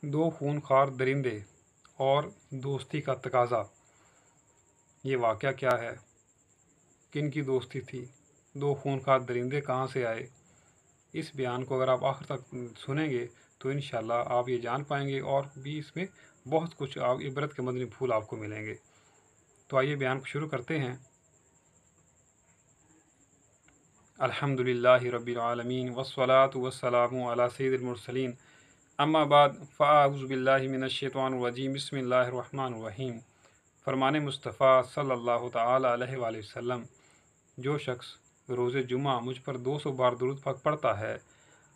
दो खूनखार दरिंदे और दोस्ती का तकाज़ा। ये वाक़या क्या है, किन की दोस्ती थी, दो खूनखार दरिंदे कहाँ से आए? इस बयान को अगर आप आखिर तक सुनेंगे तो इंशाअल्लाह आप ये जान पाएंगे और भी इसमें बहुत कुछ आप इबरत के मदनी फूल आपको मिलेंगे। तो आइए बयान को शुरू करते हैं। अल्हम्दुलिल्लाहि रब्बिल आलमीन वस्सलातु वस्सलामु अला सय्यिदिल मुरसलीन अम्मा बाद फ़अऊज़ु बिल्लाहि मिनश शैतानिर रजीम बिस्मिल्लाहिर रहमानिर रहीम। फरमाने मुस्तफ़ा सल्लल्लाहु तआला अलैहि वसल्लम, जो शख्स रोज़े जुमा मुझ पर 200 बार दुरूद पाक पढ़ता है,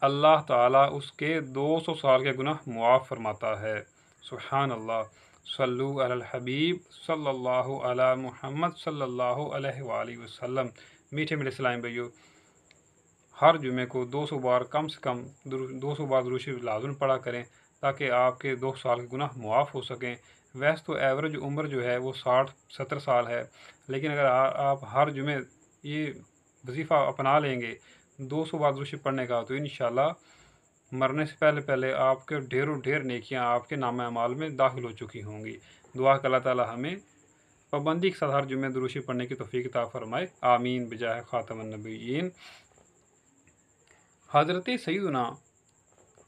अल्लाह ताला उसके 200 साल के गुनाह मुआफ़ फरमाता है। सुभान अल्लाह। सल्लु अलल हबीब सल्लल्लाहु अला मुहम्मद सल्लल्लाहु अलैहि वसल्लम। मीठे मीठे इस्लामी भाइयों, हर जुमे को 200 बार कम से कम 200 बार दुरूद शरीफ लाज़िम पढ़ा करें ताकि आपके 2 साल के गुनाह मुआफ़ हो सकें। वैसे तो एवरेज उम्र जो है वो 60-70 साल है, लेकिन अगर आप हर जुमे ये वजीफ़ा अपना लेंगे 200 बार दुरूद शरीफ पढ़ने का, तो इंशाअल्लाह मरने से पहले पहले आपके ढेरों ढेर नेकियां आपके नाम अमाल में दाखिल हो चुकी होंगी। दुआ कि अल्लाह ताला हमें पाबंदी के साथ हर जुमे दुरूद शरीफ पढ़ने की तौफीक अता फरमाए। आमीन बिजाह खातमुन नबिय्यीन। हज़रत सैयदना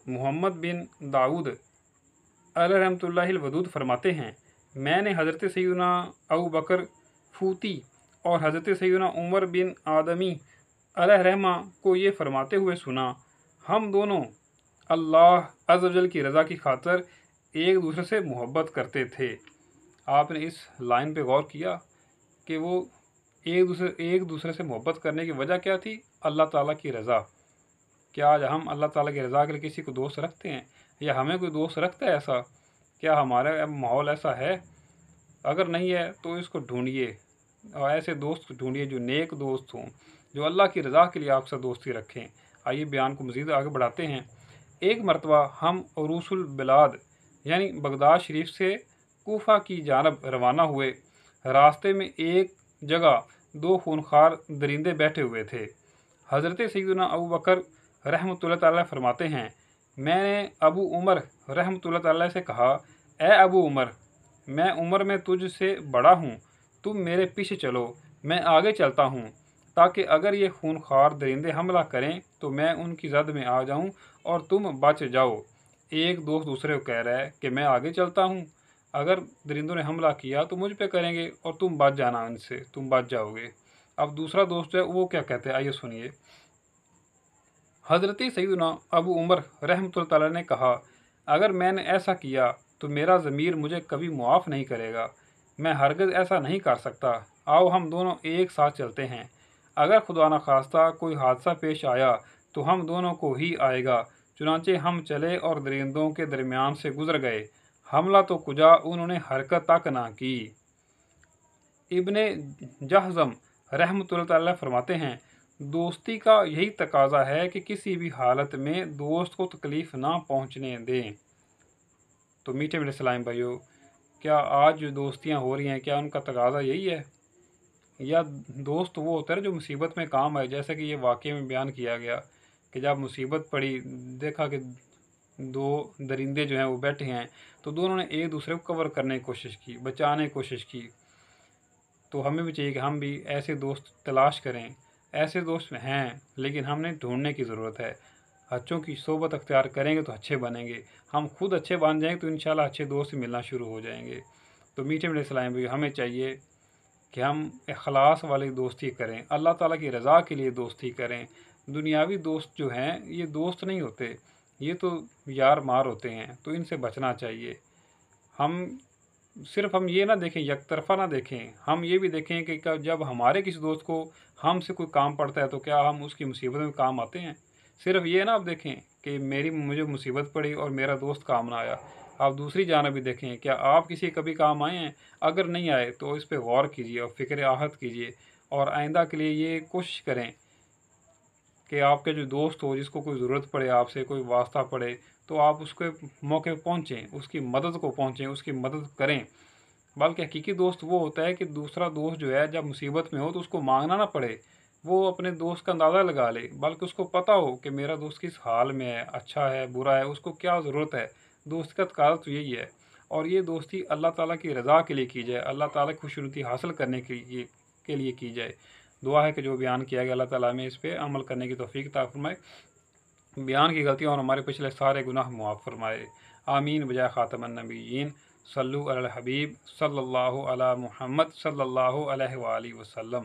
मोहम्मद बिन दाऊद अलैहिर्रहमतुल्लाहिल वदूद फरमाते हैं, मैंने हज़रत सैयदना अबू बकर फूती और हज़रत सैयदना उमर बिन आदमी अलैहिर्रहमा को ये फरमाते हुए सुना, हम दोनों अल्लाह अज़्ज़ व जल की रज़ा की खातिर एक दूसरे से मोहब्बत करते थे। आपने इस लाइन पे गौर किया कि वो एक दूसरे से मोहब्बत करने की वजह क्या थी? अल्लाह ताला की रज़ा। क्या आज हम अल्लाह ताला की रज़ा के लिए किसी को दोस्त रखते हैं, या हमें कोई दोस्त रखता है ऐसा? क्या हमारा माहौल ऐसा है? अगर नहीं है तो इसको ढूंढिए और ऐसे दोस्त ढूंढिए जो नेक दोस्त हों, जो अल्लाह की रज़ा के लिए आपसे दोस्ती रखें। आइए बयान को मज़ीद आगे बढ़ाते हैं। एक मरतबा हम उरूसुल बिलाद यानी बगदाद शरीफ से कूफा की जानब रवाना हुए। रास्ते में एक जगह दो खूनखार दरिंदे बैठे हुए थे। हज़रत सैयदना अबू बकर रहमतुल्लाह ताला फरमाते हैं, मैंने अबू उमर रहमतुल्लाह ताला से कहा, ए अबू उमर, मैं उम्र में तुझ से बड़ा हूँ, तुम मेरे पीछे चलो, मैं आगे चलता हूँ, ताकि अगर ये खूनखार दरिंदे हमला करें तो मैं उनकी जद में आ जाऊँ और तुम बच जाओ। एक दोस्त दूसरे को कह रहा है कि मैं आगे चलता हूँ, अगर दरिंदों ने हमला किया तो मुझ पे करेंगे और तुम बच जाना, इनसे तुम बच जाओगे। अब दूसरा दोस्त है वो क्या कहते हैं, आइए सुनिए। हज़रत सैयदना अबू उमर रहमतुल्लाह ताला ने कहा, अगर मैंने ऐसा किया तो मेरा ज़मीर मुझे कभी मुआफ़ नहीं करेगा, मैं हरगिज़ ऐसा नहीं कर सकता। आओ हम दोनों एक साथ चलते हैं, अगर खुदा न खास्ता कोई हादसा पेश आया तो हम दोनों को ही आएगा। चुनांचे हम चले और दरिंदों के दरमियान से गुज़र गए। हमला तो कुजा उन्होंने हरकत तक ना की। इब्ने जहज़म रहमतुल्लाह ताला फरमाते हैं, दोस्ती का यही तकाजा है कि किसी भी हालत में दोस्त को तकलीफ़ ना पहुंचने दें। तो मीठे मीठे इस्लामी भाइयों, क्या आज जो दोस्तियां हो रही हैं, क्या उनका तकाजा यही है? या दोस्त वो होता है जो मुसीबत में काम आए? जैसे कि ये वाक़ये में बयान किया गया कि जब मुसीबत पड़ी, देखा कि दो दरिंदे जो हैं वो बैठे हैं, तो दोनों ने एक दूसरे को कवर करने की कोशिश की, बचाने की कोशिश की। तो हमें भी चाहिए कि हम भी ऐसे दोस्त तलाश करें। ऐसे दोस्त हैं, लेकिन हमने ढूंढने की ज़रूरत है। अच्छों की सोबत अख्तियार करेंगे तो अच्छे बनेंगे। हम खुद अच्छे बन जाएंगे तो इंशाल्लाह अच्छे दोस्त मिलना शुरू हो जाएंगे। तो मीठे मीठे इस्लामी भाई, हमें चाहिए कि हम इखलास वाली दोस्ती करें, अल्लाह ताला की रज़ा के लिए दोस्ती करें। दुनियावी दोस्त जो हैं ये दोस्त नहीं होते, ये तो यार मार होते हैं, तो इनसे बचना चाहिए। हम ये ना देखें, एक तरफा ना देखें, हम ये भी देखें कि जब हमारे किसी दोस्त को हमसे कोई काम पड़ता है तो क्या हम उसकी मुसीबत में काम आते हैं। सिर्फ ये ना आप देखें कि मुझे मुसीबत पड़ी और मेरा दोस्त काम ना आया। आप दूसरी जानब भी देखें, क्या आप किसी कभी काम आए हैं? अगर नहीं आए तो इस पर गौर कीजिए और फ़िक्र आहत कीजिए, और आइंदा के लिए ये कोशिश करें कि आपके जो दोस्त हो, जिसको कोई ज़रूरत पड़े, आपसे कोई वास्ता पड़े, तो आप उसके मौके पर पहुँचें, उसकी मदद को पहुँचें, उसकी मदद करें। बल्कि हकीकी दोस्त वो होता है कि दूसरा दोस्त जो है जब मुसीबत में हो तो उसको मांगना ना पड़े, वो अपने दोस्त का अंदाज़ा लगा ले, बल्कि उसको पता हो कि मेरा दोस्त किस हाल में है, अच्छा है बुरा है, उसको क्या ज़रूरत है, دوست کا تقاضا تو یہی ہے، اور یہ دوستی اللہ تعالیٰ کی رضا کے لیے کی جائے، اللہ تعالیٰ کی خوشنودی حاصل کرنے کے لیے کی جائے۔ دعا ہے کہ جو بیان کیا گیا اللہ تعالیٰ میں اس پہ عمل کرنے کی توفیق عطا فرمائے، بیان کی غلطیاں اور ہمارے پچھلے سارے گناہ معاف فرمائے، آمین بجائے خاتم النبیین۔ صلو علی الحبیب صلی اللہ علی محمد صلی اللہ علیہ وآلہ وسلم۔